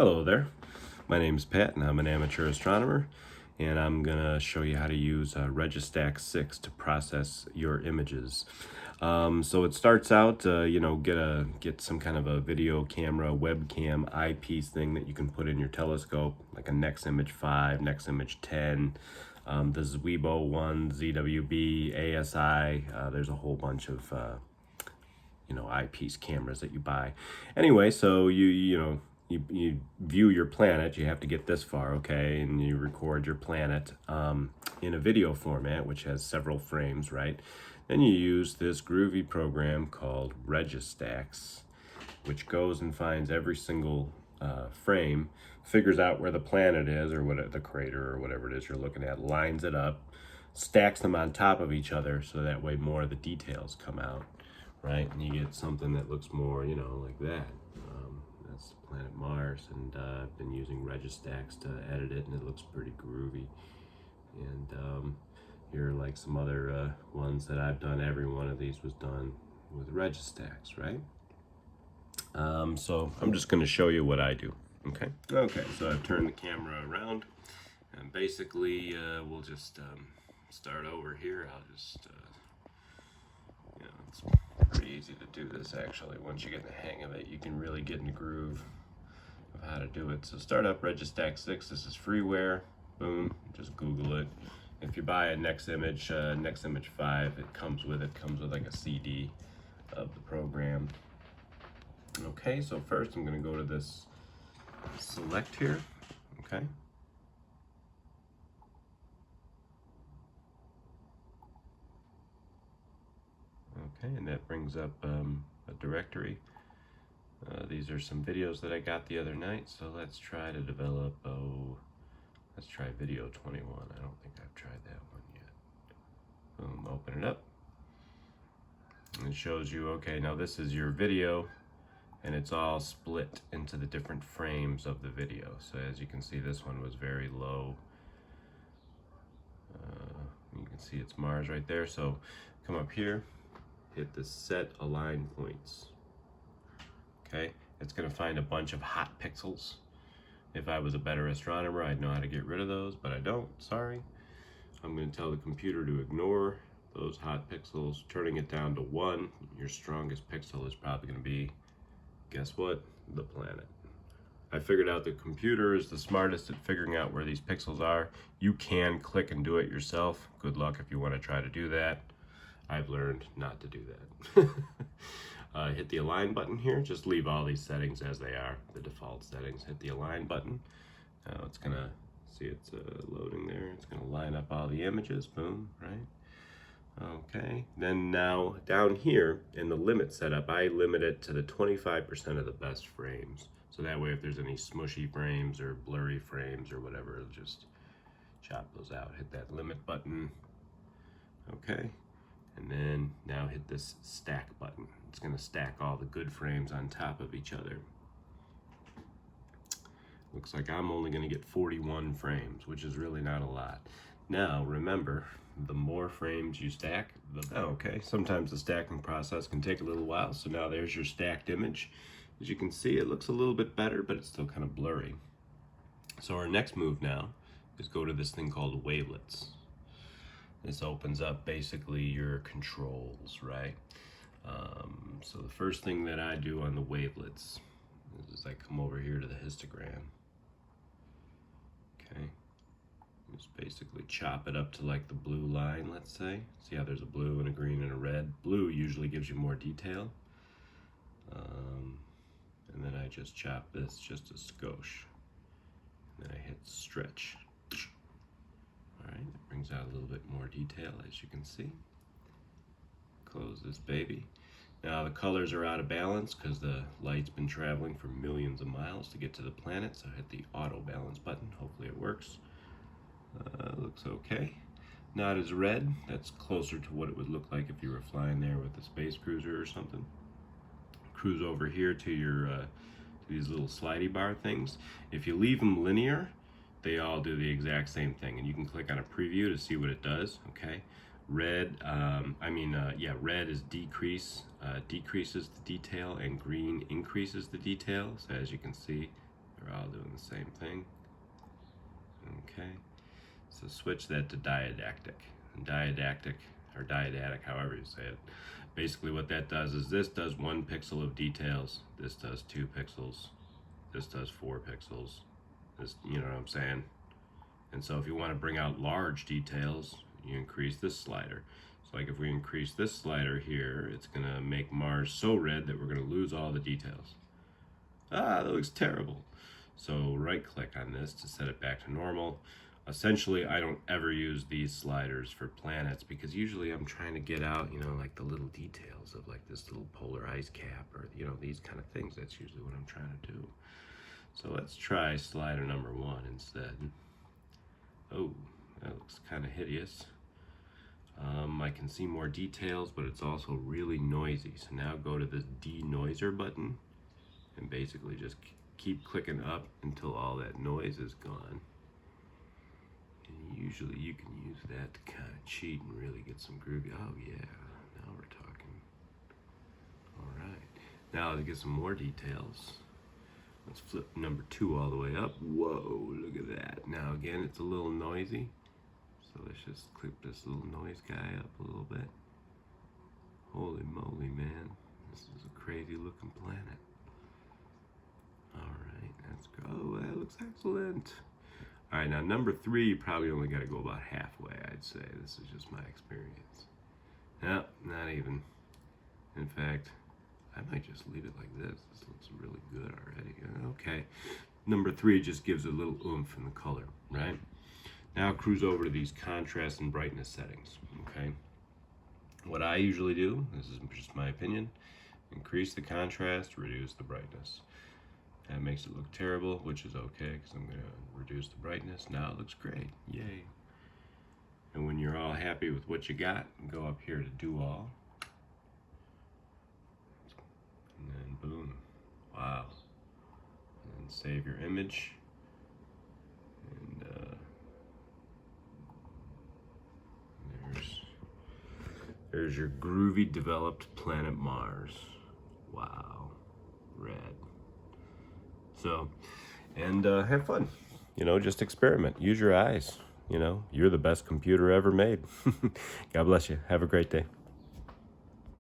Hello there, my name is Pat and I'm an amateur astronomer, and I'm gonna show you how to use Registax 6 to process your images. So it starts out, get some kind of a video camera, webcam, eyepiece thing that you can put in your telescope, like a NextImage 5, NextImage 10, the Zwibo 1, ZWB, ASI. There's a whole bunch of eyepiece cameras that you buy. Anyway, so you view your planet. You have to get this far, okay, and you record your planet in a video format, which has several frames, right? Then you use this groovy program called Registax, which goes and finds every single frame, figures out where the planet is, or what the crater, or whatever it is you're looking at, lines it up, stacks them on top of each other, so that way more of the details come out, right? And you get something that looks more, like that. That's the planet Mars, and I've been using Registax to edit it, and it looks pretty groovy. And here are like some other ones that I've done. Every one of these was done with Registax, right? So I'm just going to show you what I do. Okay, so I've turned the camera around, and basically we'll just start over here. I'll just it's pretty easy to do this actually. Once you get in the hang of it, you can really get in the groove of how to do it. So start up Registax 6. This is freeware. Boom, just Google it. If you buy a NextImage 5, it comes with like a CD of the program. Okay, so first I'm going to go to this select here. Okay. Okay, and that brings up a directory. These are some videos that I got the other night, so let's try to develop, let's try video 21. I don't think I've tried that one yet. Boom, open it up. And it shows you, okay, now this is your video, and it's all split into the different frames of the video. So as you can see, this one was very low. You can see it's Mars right there. So come up here, hit the set align points. Okay, it's going to find a bunch of hot pixels. If I was a better astronomer, I'd know how to get rid of those, but I don't. Sorry. I'm going to tell the computer to ignore those hot pixels, turning it down to 1. Your strongest pixel is probably going to be, guess what? The planet. I figured out the computer is the smartest at figuring out where these pixels are. You can click and do it yourself. Good luck if you want to try to do that. I've learned not to do that. Hit the align button here. Just leave all these settings as they are, the default settings. Hit the align button. Now it's gonna see it's loading there. It's gonna line up all the images. Boom, right? Okay. Then now down here in the limit setup, I limit it to the 25% of the best frames. So that way, if there's any smushy frames or blurry frames or whatever, it'll just chop those out. Hit that limit button. Okay. And then now hit this stack button. It's going to stack all the good frames on top of each other. Looks like I'm only going to get 41 frames, which is really not a lot. Now, remember, the more frames you stack, the better. Okay, sometimes the stacking process can take a little while. So now there's your stacked image. As you can see, it looks a little bit better, but it's still kind of blurry. So our next move now is go to this thing called wavelets. This opens up basically your controls, right? So the first thing that I do on the wavelets is I come over here to the histogram. Okay, just basically chop it up to like the blue line, let's say. See how there's a blue and a green and a red? Blue usually gives you more detail. And then I just chop this just a skosh. And then I hit stretch. All right, it brings out a little bit more detail, as you can see. Close this baby. Now the colors are out of balance because the light's been traveling for millions of miles to get to the planet, so hit the auto balance button. Hopefully it works. Looks okay. Not as red. That's closer to what it would look like if you were flying there with a space cruiser or something. Cruise over here to your these little slidey bar things. If you leave them linear, they all do the exact same thing, and you can click on a preview to see what it does. Okay, red, red is decreases the detail, and green increases the detail. So as you can see, They're all doing the same thing. Okay, so switch that to diadactic. Diadactic, or diadatic, however you say it. Basically what that does is this does 1 pixel of details, this does 2 pixels, this does 4 pixels, this, you know what I'm saying? And so if you want to bring out large details, you increase this slider. So like if we increase this slider here, it's going to make Mars so red that we're going to lose all the details. Ah, that looks terrible. So right click on this to set it back to normal. Essentially, I don't ever use these sliders for planets because usually I'm trying to get out, you know, like the little details of like this little polar ice cap or, you know, these kind of things. That's usually what I'm trying to do. So let's try slider number 1 instead. Oh, that looks kind of hideous. I can see more details, but it's also really noisy. So now go to this denoiser button and basically just keep clicking up until all that noise is gone. And usually you can use that to kind of cheat and really get some groovy. Oh yeah, now we're talking. All right, now to get some more details, let's flip number 2 all the way up. Whoa, look at that. Now again, it's a little noisy. So let's just clip this little noise guy up a little bit. Holy moly, man. This is a crazy looking planet. All right, let's go. Oh, that looks excellent. All right, now number 3, you probably only got to go about halfway, I'd say. This is just my experience. No, not even. In fact, I might just leave it like this. This looks really good already. Okay. Number 3 just gives a little oomph in the color, right? Now cruise over to these contrast and brightness settings, okay? What I usually do, this is just my opinion, increase the contrast, reduce the brightness. That makes it look terrible, which is okay because I'm going to reduce the brightness. Now it looks great, yay. And when you're all happy with what you got, go up here to do all. And then boom, wow. And then save your image. And there's your groovy developed planet Mars. Wow, red. So, and have fun. You know, just experiment. Use your eyes. You know, you're the best computer ever made. God bless you. Have a great day.